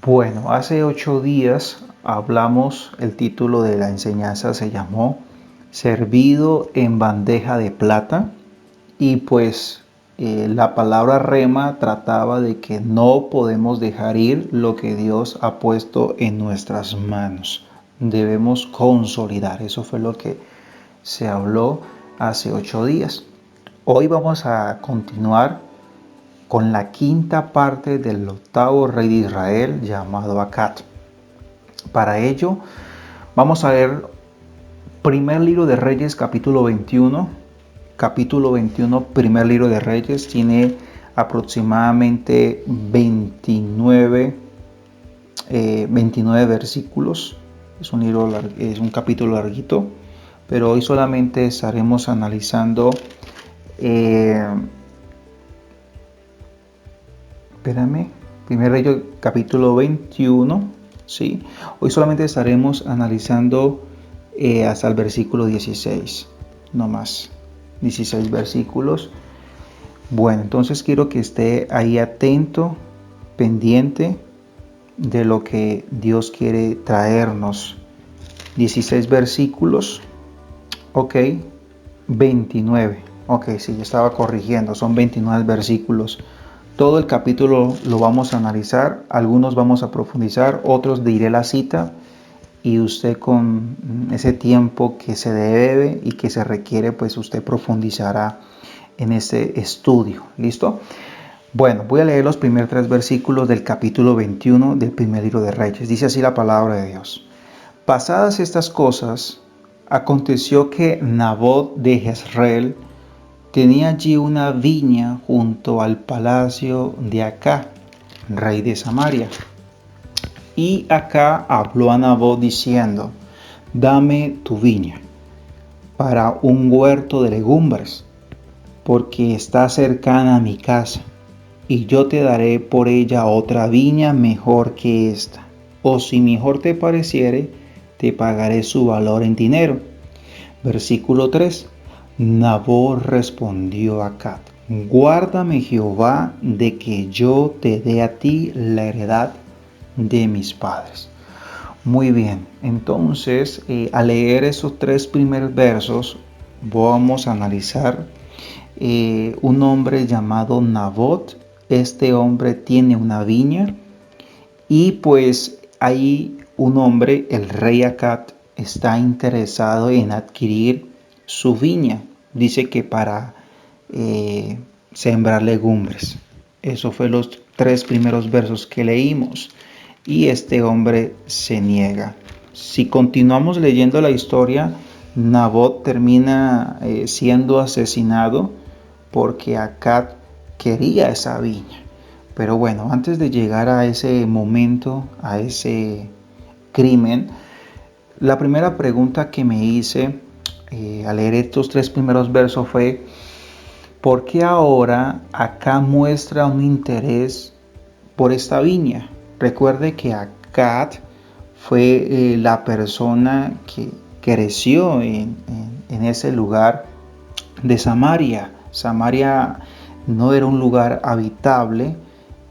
Bueno, hace 8 días hablamos, el título de la enseñanza se llamó Servido en bandeja de plata y pues la palabra rema trataba de que no podemos dejar ir lo que Dios ha puesto en nuestras manos. Debemos consolidar, eso fue lo que se habló hace 8 días. Hoy vamos a continuar con la quinta parte del octavo rey de Israel llamado Acat. Para ello vamos a leer primer libro de Reyes capítulo 21. Capítulo 21, primer libro de Reyes, tiene aproximadamente 29 versículos. Es un capítulo larguito, pero hoy solamente estaremos analizando Primer Reyes capítulo 21, ¿sí? Hoy solamente estaremos analizando hasta el versículo 16, no más, 16 versículos. Bueno, entonces quiero que esté ahí atento, pendiente de lo que Dios quiere traernos. 16 versículos, ok, 29, ok, sí, yo estaba corrigiendo, son 29 versículos. Todo el capítulo lo vamos a analizar, algunos vamos a profundizar, otros diré la cita y usted con ese tiempo que se debe y que se requiere, pues usted profundizará en ese estudio. ¿Listo? Bueno, voy a leer los primeros 3 versículos del capítulo 21 del primer libro de Reyes. Dice así la palabra de Dios. Pasadas estas cosas, aconteció que Nabot de Jezreel tenía allí una viña junto al palacio de Acá, rey de Samaria. Y Acá habló a Nabot diciendo: dame tu viña para un huerto de legumbres, porque está cercana a mi casa, y yo te daré por ella otra viña mejor que esta. O si mejor te pareciere, te pagaré su valor en dinero. Versículo 3. Nabot respondió a Acat: guárdame Jehová de que yo te dé a ti la heredad de mis padres. Muy bien, entonces al leer esos 3 primeros versos vamos a analizar un hombre llamado Nabot. Este hombre tiene una viña y pues ahí un hombre, el rey Acat, está interesado en adquirir su viña. Dice que para sembrar legumbres. Eso fue los 3 primeros versos que leímos. Y este hombre se niega. Si continuamos leyendo la historia, Nabot termina siendo asesinado porque Acat quería esa viña. Pero bueno, antes de llegar a ese momento, a ese crimen, la primera pregunta que me hice al leer estos 3 primeros versos fue: ¿por qué ahora Acá muestra un interés por esta viña? Recuerde que Acat fue la persona que creció en ese lugar de Samaria. Samaria no era un lugar habitable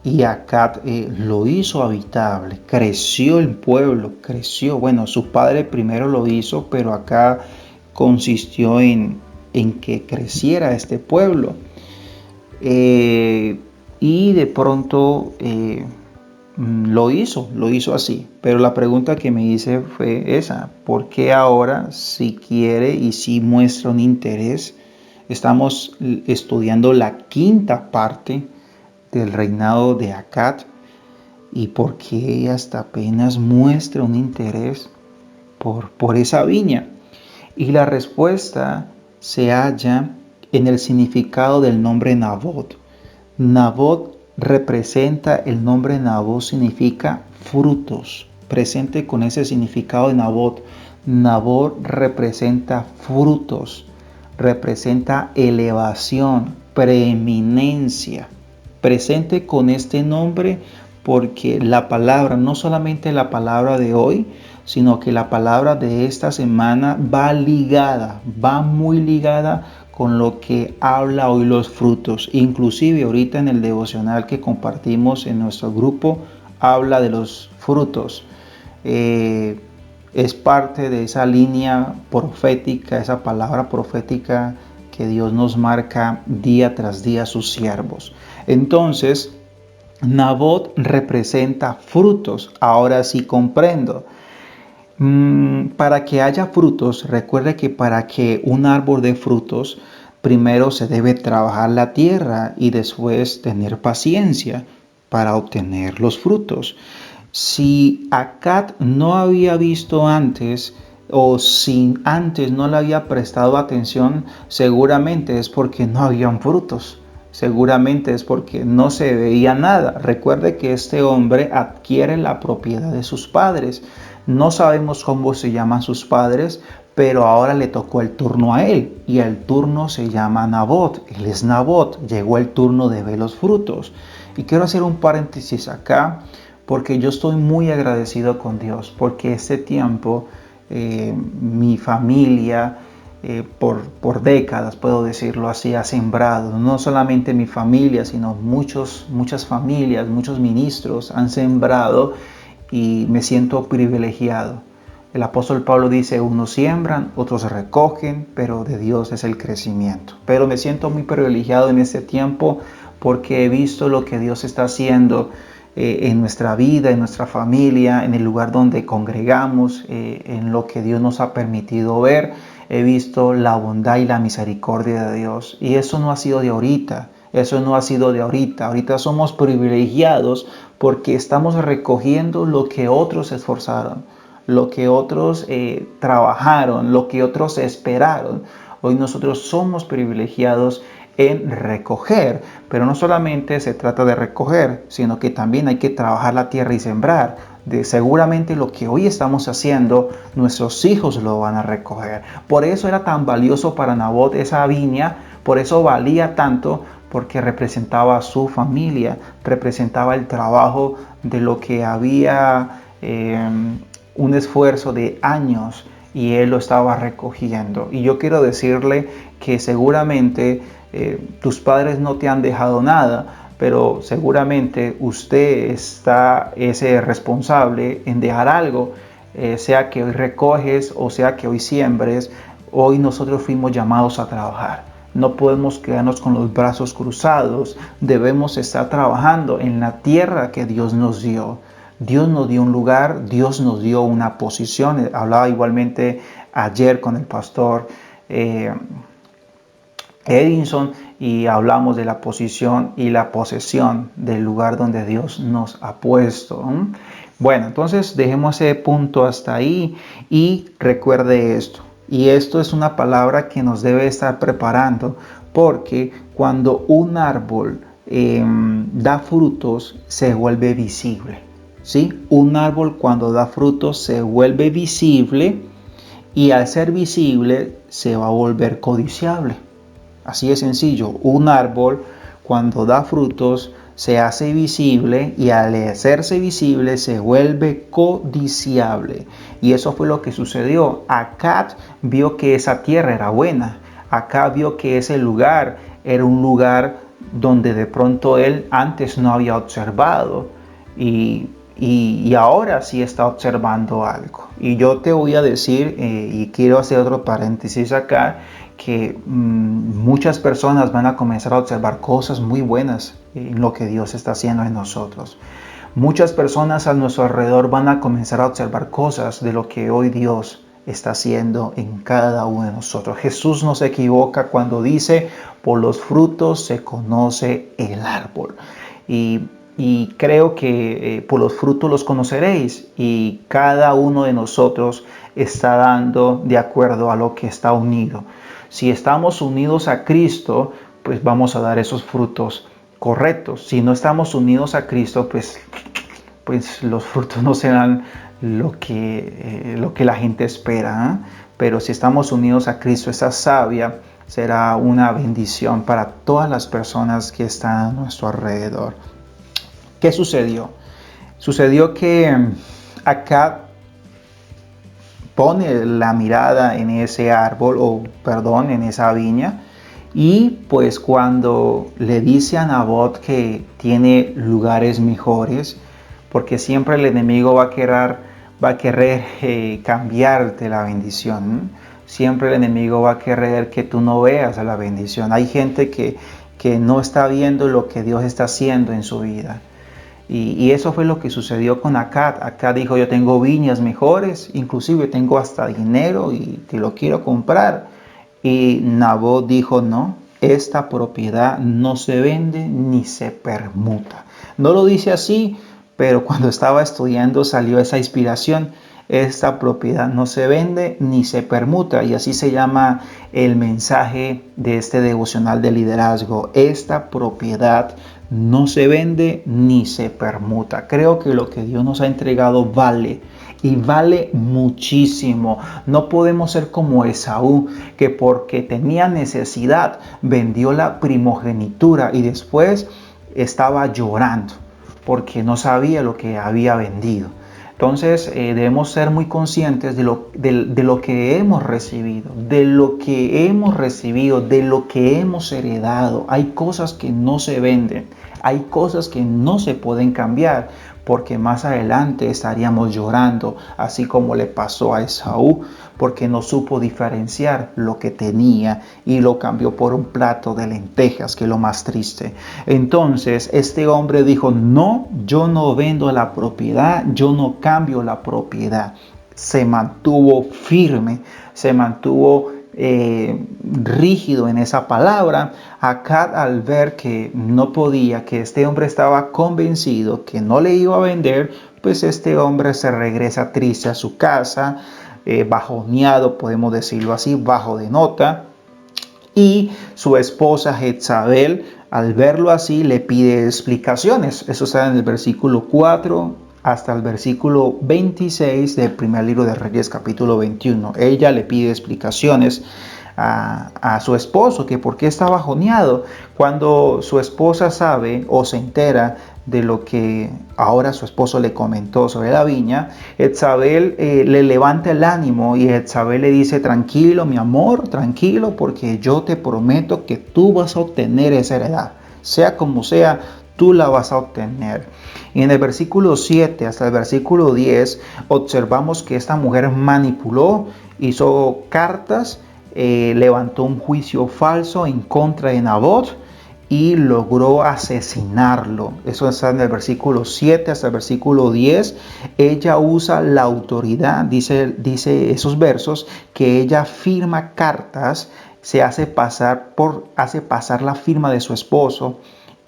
y Acat lo hizo habitable. Creció el pueblo, creció. Bueno, su padre primero lo hizo, pero acá consistió en que creciera este pueblo. Y de pronto lo hizo así. Pero la pregunta que me hice fue esa: ¿por qué ahora, si quiere y si muestra un interés? Estamos estudiando la quinta parte del reinado de Acat, y por qué hasta apenas muestra un interés por esa viña. Y la respuesta se halla en el significado del nombre Nabot. Nabot representa, el nombre Nabot significa frutos. Presente con ese significado de Nabot. Nabot representa frutos, representa elevación, preeminencia. Presente con este nombre porque la palabra, no solamente la palabra de hoy, sino que la palabra de esta semana va muy ligada con lo que habla hoy los frutos. Inclusive ahorita en el devocional que compartimos en nuestro grupo, habla de los frutos. Es parte de esa línea profética, esa palabra profética que Dios nos marca día tras día a sus siervos. Entonces, Nabot representa frutos. Ahora sí comprendo. Para que haya frutos, recuerde que para que un árbol dé frutos, primero se debe trabajar la tierra y después tener paciencia para obtener los frutos. Si Acad no había visto antes o si antes no le había prestado atención, seguramente es porque no habían frutos. Seguramente es porque no se veía nada. Recuerde que este hombre adquiere la propiedad de sus padres. No sabemos cómo se llaman sus padres, pero ahora le tocó el turno a él. Y el turno se llama Nabot. Él es Nabot. Llegó el turno de ver los frutos. Y quiero hacer un paréntesis acá, porque yo estoy muy agradecido con Dios, porque este tiempo mi familia, por décadas, puedo decirlo así, ha sembrado. No solamente mi familia, sino muchas familias, muchos ministros han sembrado y me siento privilegiado. El apóstol Pablo dice, unos siembran, otros recogen, pero de Dios es el crecimiento. Pero me siento muy privilegiado en este tiempo porque he visto lo que Dios está haciendo en nuestra vida, en nuestra familia, en el lugar donde congregamos, en lo que Dios nos ha permitido ver. He visto la bondad y la misericordia de Dios. Y eso no ha sido de ahorita. Eso no ha sido de ahorita. Ahorita somos privilegiados porque estamos recogiendo lo que otros se esforzaron, lo que otros trabajaron, lo que otros esperaron. Hoy nosotros somos privilegiados en recoger, pero no solamente se trata de recoger, sino que también hay que trabajar la tierra y sembrar. Seguramente lo que hoy estamos haciendo, nuestros hijos lo van a recoger. Por eso era tan valioso para Nabot esa viña, por eso valía tanto, porque representaba a su familia, representaba el trabajo de lo que había un esfuerzo de años y él lo estaba recogiendo. Y yo quiero decirle que seguramente tus padres no te han dejado nada, pero seguramente usted es responsable en dejar algo, sea que hoy recoges o sea que hoy siembres. Hoy nosotros fuimos llamados a trabajar. No podemos quedarnos con los brazos cruzados. Debemos estar trabajando en la tierra que Dios nos dio. Dios nos dio un lugar, Dios nos dio una posición. Hablaba igualmente ayer con el pastor Edinson y hablamos de la posición y la posesión del lugar donde Dios nos ha puesto. Bueno, entonces dejemos ese punto hasta ahí y recuerde esto. Y esto es una palabra que nos debe estar preparando, porque cuando un árbol da frutos se vuelve visible. ¿Sí? Un árbol cuando da frutos se vuelve visible y al ser visible se va a volver codiciable. Así de sencillo. Un árbol cuando da frutos se hace visible y al hacerse visible se vuelve codiciable. Y eso fue lo que sucedió. Acad vio que esa tierra era buena. Acad vio que ese lugar era un lugar donde de pronto él antes no había observado. Y ahora sí está observando algo. Y yo te voy a decir, y quiero hacer otro paréntesis acá, que muchas personas van a comenzar a observar cosas muy buenas en lo que Dios está haciendo en nosotros. Muchas personas a nuestro alrededor van a comenzar a observar cosas de lo que hoy Dios está haciendo en cada uno de nosotros. Jesús no se equivoca cuando dice, por los frutos se conoce el árbol. Y creo que por los frutos los conoceréis, y cada uno de nosotros está dando de acuerdo a lo que está unido. Si estamos unidos a Cristo, pues vamos a dar esos frutos correctos. Si no estamos unidos a Cristo, pues los frutos no serán lo que la gente espera, ¿eh? Pero si estamos unidos a Cristo, esa savia será una bendición para todas las personas que están a nuestro alrededor. ¿Qué sucedió? Sucedió que acá pone la mirada en ese árbol, en esa viña, y pues cuando le dice a Nabot que tiene lugares mejores, porque siempre el enemigo va a querer cambiarte la bendición. Siempre el enemigo va a querer que tú no veas la bendición. Hay gente que no está viendo lo que Dios está haciendo en su vida. Y eso fue lo que sucedió con Acab. Acab dijo, yo tengo viñas mejores, inclusive tengo hasta dinero y te lo quiero comprar. Y Nabot dijo, no, esta propiedad no se vende ni se permuta. No lo dice así, pero cuando estaba estudiando salió esa inspiración. Esta propiedad no se vende ni se permuta, y así se llama el mensaje de este devocional de liderazgo. Esta propiedad no se vende ni se permuta. Creo que lo que Dios nos ha entregado vale, y vale muchísimo. No podemos ser como Esaú, que porque tenía necesidad vendió la primogenitura y después estaba llorando porque no sabía lo que había vendido. Entonces debemos ser muy conscientes de lo que hemos recibido, de lo que hemos heredado. Hay cosas que no se venden, hay cosas que no se pueden cambiar, porque más adelante estaríamos llorando, así como le pasó a Esaú, porque no supo diferenciar lo que tenía y lo cambió por un plato de lentejas, que es lo más triste. Entonces este hombre dijo, no, yo no vendo la propiedad, yo no cambio la propiedad. Se mantuvo firme, se mantuvo rígido en esa palabra. Acab, al ver que no podía, que este hombre estaba convencido que no le iba a vender, pues este hombre se regresa triste a su casa, bajoneado, podemos decirlo así, bajo de nota. Y su esposa Jezabel, al verlo así, le pide explicaciones. Eso está en el versículo 4 hasta el versículo 26 del primer libro de Reyes, capítulo 21. Ella le pide explicaciones a su esposo, que por qué está bajoneado. Cuando su esposa sabe o se entera de lo que ahora su esposo le comentó sobre la viña, Jezabel le levanta el ánimo, y Jezabel le dice, tranquilo mi amor, tranquilo, porque yo te prometo que tú vas a obtener esa heredad. Sea como sea, tú la vas a obtener. Y en el versículo 7 hasta el versículo 10 observamos que esta mujer manipuló, hizo cartas, levantó un juicio falso en contra de Nabot y logró asesinarlo. Eso está en el versículo 7 hasta el versículo 10. Ella usa la autoridad, dice esos versos, que ella firma cartas, se hace pasar la firma de su esposo.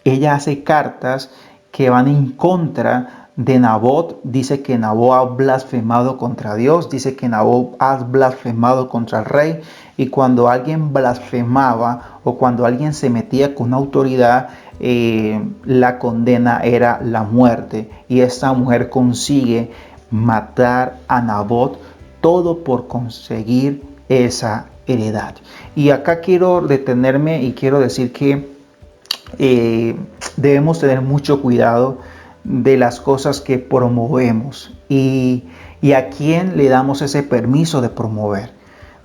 Ella hace cartas que van en contra de Nabot. Dice que Nabot ha blasfemado contra Dios, dice que Nabot ha blasfemado contra el rey. Y cuando alguien blasfemaba o cuando alguien se metía con autoridad, la condena era la muerte. Y esta mujer consigue matar a Nabot, todo por conseguir esa heredad. Y acá quiero detenerme y quiero decir que debemos tener mucho cuidado de las cosas que promovemos y a quién le damos ese permiso de promover.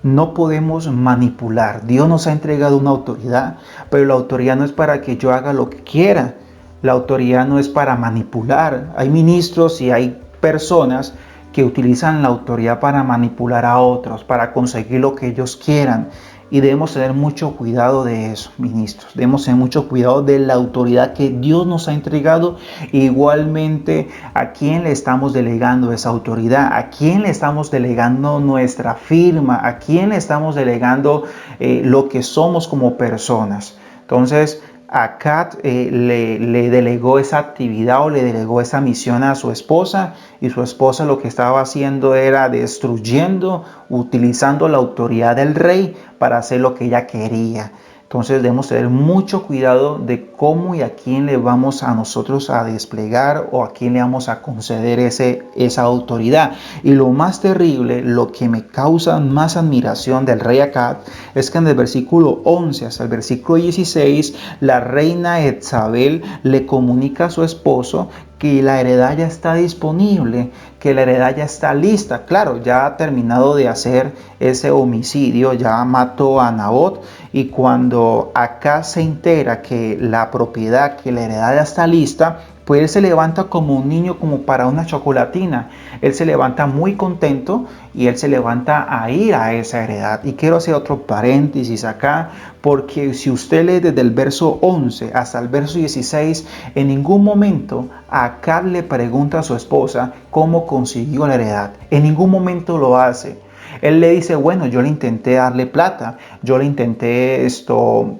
No podemos manipular. Dios nos ha entregado una autoridad, pero la autoridad no es para que yo haga lo que quiera. La autoridad no es para manipular. Hay ministros y hay personas que utilizan la autoridad para manipular a otros, para conseguir lo que ellos quieran. Y debemos tener mucho cuidado de eso, ministros. Debemos tener mucho cuidado de la autoridad que Dios nos ha entregado. Igualmente, ¿a quién le estamos delegando esa autoridad? ¿A quién le estamos delegando nuestra firma? ¿A quién le estamos delegando lo que somos como personas? Entonces, Acab le delegó esa actividad o le delegó esa misión a su esposa, y su esposa lo que estaba haciendo era destruyendo, utilizando la autoridad del rey para hacer lo que ella quería. Entonces debemos tener mucho cuidado de cómo y a quién le vamos a nosotros a desplegar o a quién le vamos a conceder esa autoridad. Y lo más terrible, lo que me causa más admiración del rey Acab, es que en el versículo 11 hasta el versículo 16, la reina Jezabel le comunica a su esposo que la heredad ya está disponible, que la heredad ya está lista. Claro, ya ha terminado de hacer ese homicidio, ya mató a Nabot, y cuando acá se entera que la propiedad, que la heredad ya está lista, Pues él se levanta como un niño, como para una chocolatina. Él se levanta muy contento y él se levanta a ir a esa heredad. Y quiero hacer otro paréntesis acá, porque si usted lee desde el verso 11 hasta el verso 16, en ningún momento Acab le pregunta a su esposa cómo consiguió la heredad. En ningún momento lo hace. Él le dice, bueno, yo le intenté darle plata, yo le intenté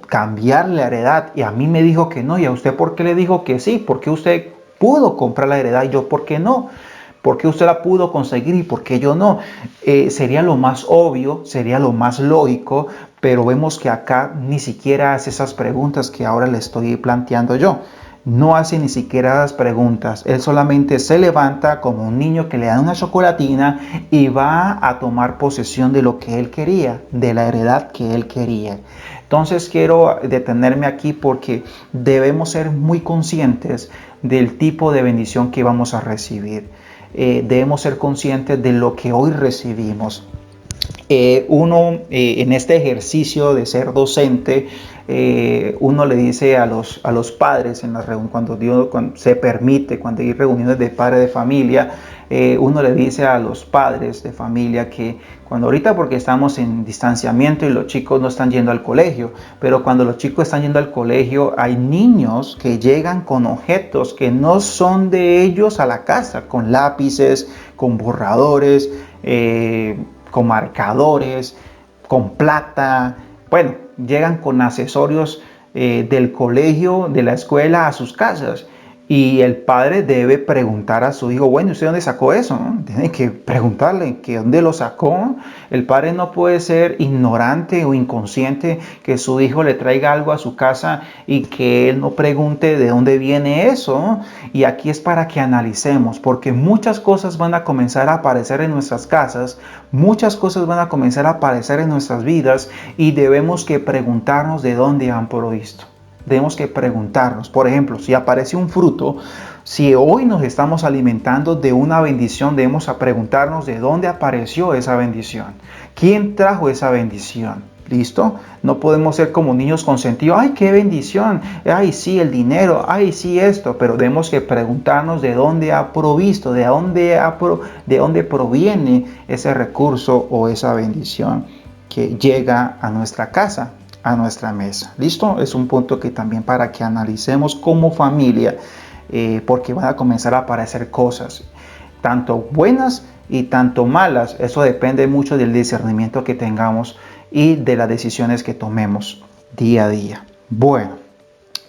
cambiarle la heredad y a mí me dijo que no. ¿Y a usted por qué le dijo que sí? ¿Por qué usted pudo comprar la heredad y yo por qué no? ¿Por qué usted la pudo conseguir y por qué yo no? Sería lo más obvio, sería lo más lógico, pero vemos que acá ni siquiera hace esas preguntas que ahora le estoy planteando yo. No hace ni siquiera las preguntas. Él solamente se levanta como un niño que le dan una chocolatina y va a tomar posesión de lo que él quería, de la heredad que él quería. Entonces quiero detenerme aquí porque debemos ser muy conscientes del tipo de bendición que vamos a recibir. Debemos ser conscientes de lo que hoy recibimos. En este ejercicio de ser docente, uno le dice a los padres en las cuando se permite, cuando hay reuniones de padres de familia, uno le dice a los padres de familia que cuando ahorita, porque estamos en distanciamiento y los chicos no están yendo al colegio, pero cuando los chicos están yendo al colegio hay niños que llegan con objetos que no son de ellos a la casa, con lápices, con borradores, con marcadores, con plata. Bueno, llegan con accesorios del colegio, de la escuela a sus casas. Y el padre debe preguntar a su hijo, bueno, ¿usted dónde sacó eso? Tiene que preguntarle que dónde lo sacó. El padre no puede ser ignorante o inconsciente que su hijo le traiga algo a su casa y que él no pregunte de dónde viene eso. Y aquí es para que analicemos, porque muchas cosas van a comenzar a aparecer en nuestras casas, muchas cosas van a comenzar a aparecer en nuestras vidas y debemos que preguntarnos de dónde han provisto. Debemos que preguntarnos, por ejemplo, si aparece un fruto, si hoy nos estamos alimentando de una bendición, debemos preguntarnos de dónde apareció esa bendición. ¿Quién trajo esa bendición? ¿Listo? No podemos ser como niños consentidos. ¡Ay, qué bendición! ¡Ay, sí, el dinero! ¡Ay, sí, esto! Pero debemos que preguntarnos de dónde ha provisto, de dónde proviene ese recurso o esa bendición que llega a nuestra casa, a nuestra mesa. ¿Listo? Es un punto que también para que analicemos como familia, porque van a comenzar a aparecer cosas, tanto buenas y tanto malas. Eso depende mucho del discernimiento que tengamos y de las decisiones que tomemos día a día. Bueno.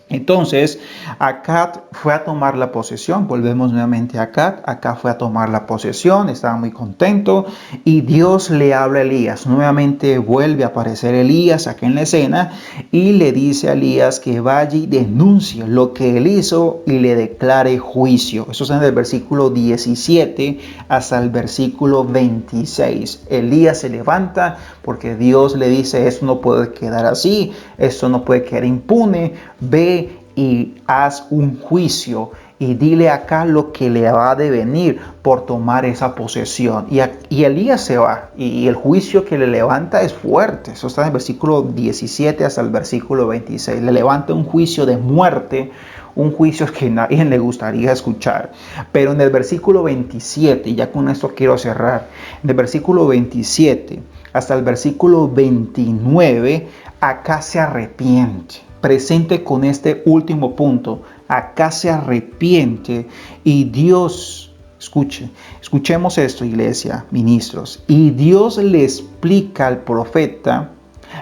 Entonces, Acab fue a tomar la posesión. Volvemos nuevamente a Acab. Acab fue a tomar la posesión, estaba muy contento y Dios le habla a Elías. Nuevamente vuelve a aparecer Elías aquí en la escena y le dice a Elías que vaya y denuncie lo que él hizo y le declare juicio. Eso es en el versículo 17 hasta el versículo 26. Elías se levanta porque Dios le dice, esto no puede quedar así, esto no puede quedar impune, ve y haz un juicio y dile acá lo que le va a devenir por tomar esa posesión. Y Elías se va y el juicio que le levanta es fuerte. Eso está en el versículo 17 hasta el versículo 26. Le levanta un juicio de muerte, un juicio que a nadie le gustaría escuchar. Pero en el versículo 27, y ya con esto quiero cerrar, en el versículo 27 hasta el versículo 29, acá se arrepiente. Presente con este último punto, acá se arrepiente y Dios, escuchemos esto, iglesia, ministros, y Dios le explica al profeta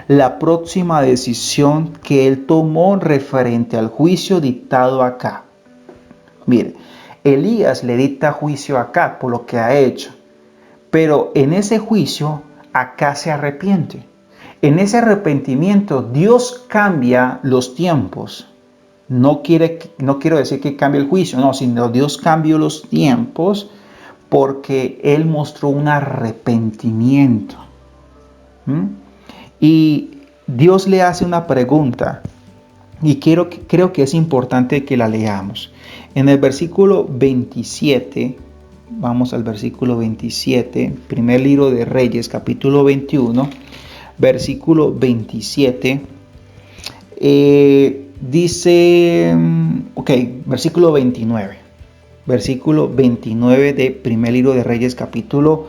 la próxima decisión que él tomó referente al juicio dictado acá. Mire, Elías le dicta juicio acá por lo que ha hecho, pero en ese juicio acá se arrepiente. En ese arrepentimiento Dios cambia los tiempos. No quiero decir que cambie el juicio, no, sino Dios cambió los tiempos porque Él mostró un arrepentimiento. Y Dios le hace una pregunta y creo que es importante que la leamos. En el versículo 27, vamos al versículo 27, primer libro de Reyes, capítulo 21. Versículo 27, Dice, ok, versículo 29. Versículo 29 de primer libro de Reyes, capítulo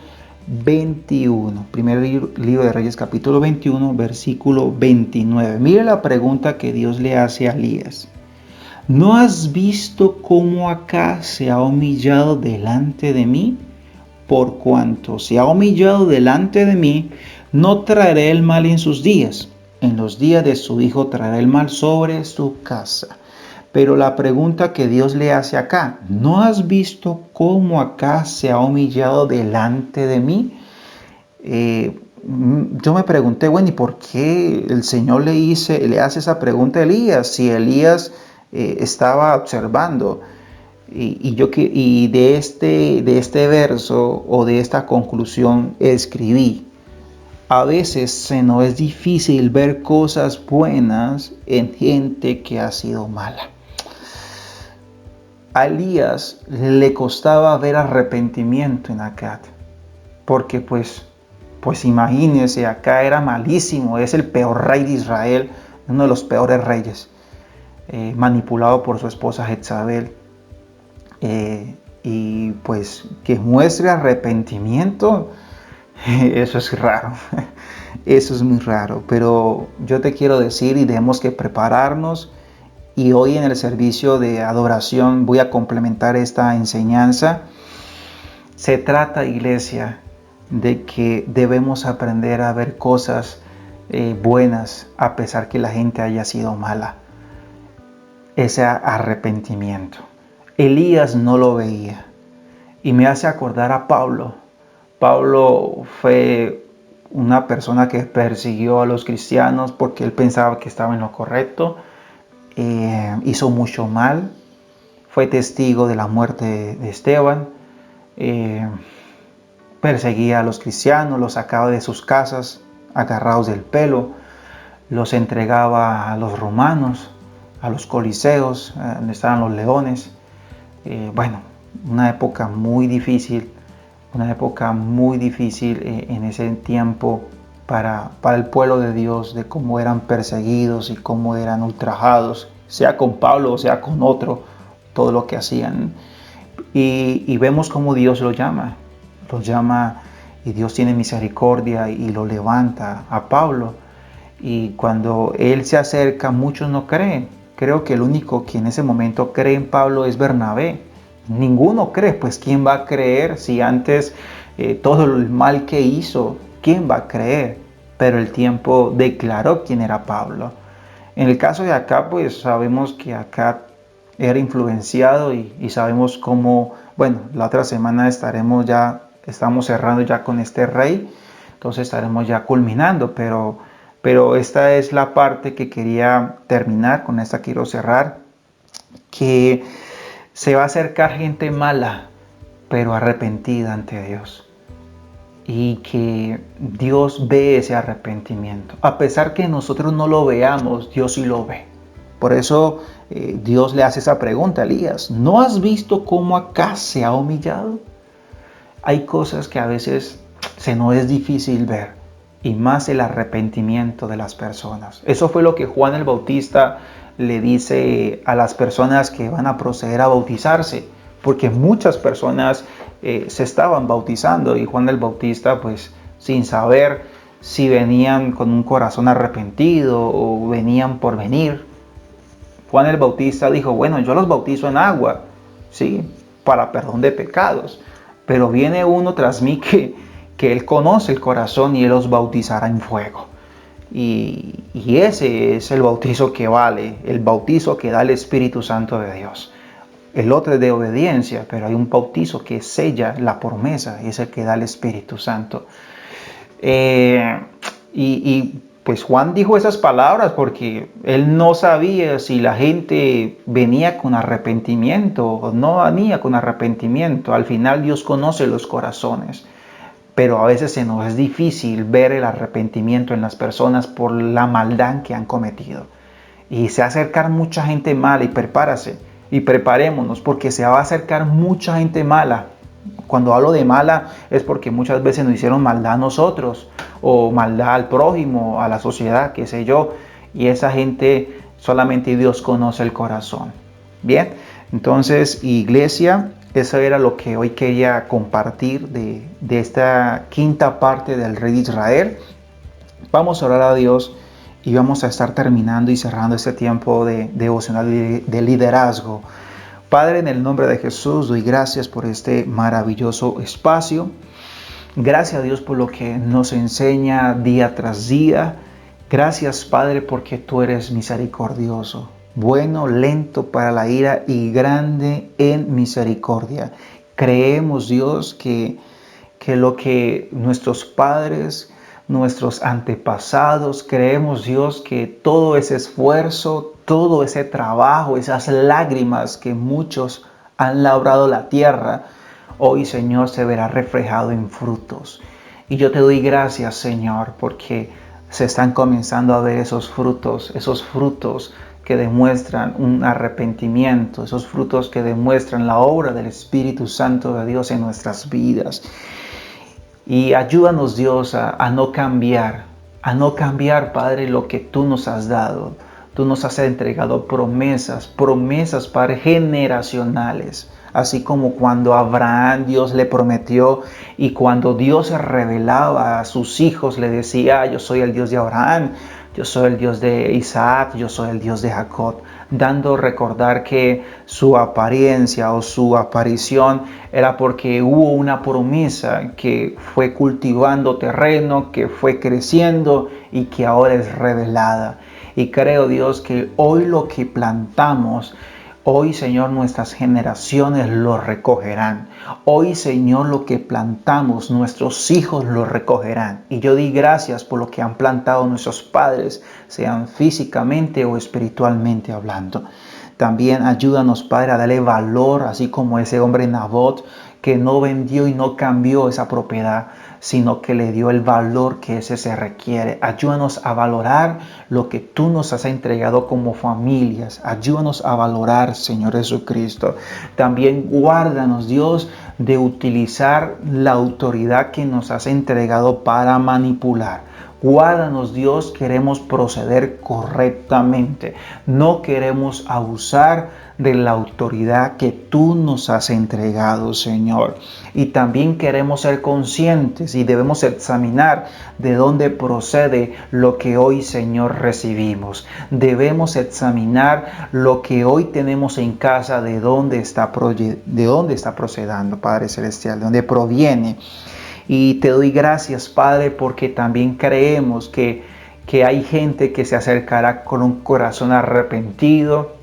21. Primer libro de Reyes, capítulo 21, versículo 29. Mire la pregunta que Dios le hace a Elías. ¿No has visto cómo Acab se ha humillado delante de mí? Por cuanto se ha humillado delante de mí, no traeré el mal en sus días. En los días de su hijo traerá el mal sobre su casa. Pero la pregunta que Dios le hace acá, ¿no has visto cómo Acab se ha humillado delante de mí? Yo me pregunté, bueno, ¿y por qué el Señor le hace esa pregunta a Elías? Si Elías estaba observando. Y de este verso o de esta conclusión escribí: a veces se nos es difícil ver cosas buenas en gente que ha sido mala. A Elías le costaba ver arrepentimiento en Acab, porque pues imagínense, Acab era malísimo, es el peor rey de Israel, uno de los peores reyes, manipulado por su esposa Jezabel. Y pues que muestre arrepentimiento, eso es raro, eso es muy raro. Pero yo te quiero decir, y tenemos que prepararnos, y hoy en el servicio de adoración voy a complementar esta enseñanza. Se trata, iglesia, de que debemos aprender a ver cosas buenas a pesar que la gente haya sido mala. Ese arrepentimiento. Elías no lo veía y me hace acordar a Pablo. Pablo fue una persona que persiguió a los cristianos porque él pensaba que estaba en lo correcto. Hizo mucho mal. Fue testigo de la muerte de Esteban. Perseguía a los cristianos, los sacaba de sus casas agarrados del pelo, los entregaba a los romanos, a los coliseos, donde estaban los leones. Bueno, una época muy difícil en ese tiempo para el pueblo de Dios, de cómo eran perseguidos y cómo eran ultrajados, sea con Pablo o sea con otro, todo lo que hacían. Y vemos cómo Dios los llama y Dios tiene misericordia y lo levanta a Pablo. Y cuando él se acerca, muchos no creen. Creo que el único que en ese momento cree en Pablo es Bernabé. Ninguno cree, pues ¿quién va a creer si antes todo el mal que hizo? ¿Quién va a creer? Pero el tiempo declaró quién era Pablo. En el caso de Acab, pues sabemos que Acab era influenciado y sabemos cómo, bueno, la otra semana estamos cerrando ya con este rey, entonces estaremos ya culminando, pero esta es la parte que quería terminar, con esta quiero cerrar, que se va a acercar gente mala, pero arrepentida ante Dios. Y que Dios ve ese arrepentimiento. A pesar que nosotros no lo veamos, Dios sí lo ve. Por eso Dios le hace esa pregunta a Elías. ¿No has visto cómo Acab se ha humillado? Hay cosas que a veces se nos es difícil ver. Y más el arrepentimiento de las personas. Eso fue lo que Juan el Bautista le dice a las personas que van a proceder a bautizarse. Porque muchas personas se estaban bautizando y Juan el Bautista, pues sin saber si venían con un corazón arrepentido o venían por venir. Juan el Bautista dijo, bueno, yo los bautizo en agua, ¿sí? Para perdón de pecados. Pero viene uno tras mí que Él conoce el corazón y Él los bautizará en fuego. Y ese es el bautizo que vale, el bautizo que da el Espíritu Santo de Dios. El otro es de obediencia, pero hay un bautizo que sella la promesa y es el que da el Espíritu Santo. Pues Juan dijo esas palabras porque él no sabía si la gente venía con arrepentimiento o no venía con arrepentimiento. Al final Dios conoce los corazones. Pero a veces se nos es difícil ver el arrepentimiento en las personas por la maldad que han cometido. Y se va a acercar mucha gente mala y prepárase y preparémonos porque se va a acercar mucha gente mala. Cuando hablo de mala es porque muchas veces nos hicieron maldad a nosotros o maldad al prójimo, a la sociedad, qué sé yo. Y esa gente Solamente Dios conoce el corazón. Bien, entonces, iglesia, eso era lo que hoy quería compartir de esta quinta parte del Rey de Israel. Vamos a orar a Dios y vamos a estar terminando y cerrando este tiempo de devocional de liderazgo. Padre, en el nombre de Jesús, doy gracias por este maravilloso espacio. Gracias a Dios por lo que nos enseña día tras día. Gracias, Padre, porque tú eres misericordioso, bueno, lento para la ira y grande en misericordia. Creemos, Dios, que lo que nuestros padres, nuestros antepasados, creemos, Dios, que todo ese esfuerzo, todo ese trabajo, esas lágrimas que muchos han labrado la tierra, hoy, Señor, se verá reflejado en frutos. Y yo te doy gracias, Señor, porque se están comenzando a ver esos frutos que demuestran un arrepentimiento, esos frutos que demuestran la obra del Espíritu Santo de Dios en nuestras vidas. Y ayúdanos, Dios, a no cambiar, Padre, lo que tú nos has dado. Tú nos has entregado promesas, Padre, generacionales. Así como cuando a Abraham Dios le prometió y cuando Dios se revelaba a sus hijos, le decía: yo soy el Dios de Abraham, yo soy el Dios de Isaac, yo soy el Dios de Jacob, dando a recordar que su apariencia o su aparición era porque hubo una promesa que fue cultivando terreno, que fue creciendo y que ahora es revelada. Y creo, Dios, que hoy lo que plantamos, hoy, Señor, nuestras generaciones lo recogerán. Hoy, Señor, lo que plantamos, nuestros hijos lo recogerán. Y yo di gracias por lo que han plantado nuestros padres, sean físicamente o espiritualmente hablando. También ayúdanos, Padre, a darle valor, así como ese hombre Nabot, que no vendió y no cambió esa propiedad, sino que le dio el valor que ese se requiere. Ayúdanos a valorar lo que tú nos has entregado como familias. Ayúdanos a valorar, Señor Jesucristo. También guárdanos, Dios, de utilizar la autoridad que nos has entregado para manipular. Guárdanos, Dios, queremos proceder correctamente. No queremos abusar de la autoridad que tú nos has entregado, Señor. Y también queremos ser conscientes y debemos examinar de dónde procede lo que hoy, Señor, recibimos. Debemos examinar lo que hoy tenemos en casa, de dónde está procediendo, Padre Celestial, de dónde proviene. Y te doy gracias, Padre, porque también creemos que hay gente que se acercará con un corazón arrepentido,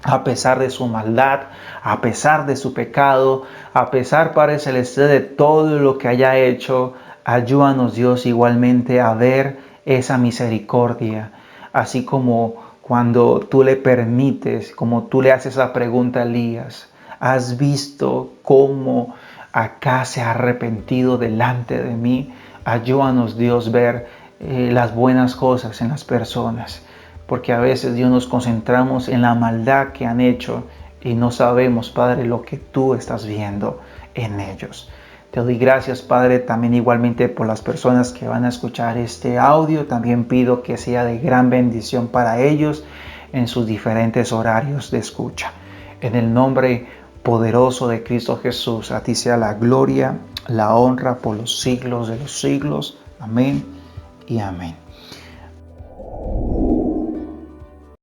a pesar de su maldad, a pesar de su pecado, a pesar, Padre Celestial, de todo lo que haya hecho. Ayúdanos, Dios, igualmente a ver esa misericordia, así como cuando tú le permites, como tú le haces la pregunta a Elías: ¿has visto cómo acá se ha arrepentido delante de mí? Ayúdanos, Dios, ver las buenas cosas en las personas, porque a veces, Dios, nos concentramos en la maldad que han hecho y no sabemos, Padre, lo que tú estás viendo en ellos. Te doy gracias, Padre, también igualmente por las personas que van a escuchar este audio. También pido que sea de gran bendición para ellos en sus diferentes horarios de escucha. En el nombre poderoso de Cristo Jesús, a ti sea la gloria, la honra por los siglos de los siglos. Amén y amén.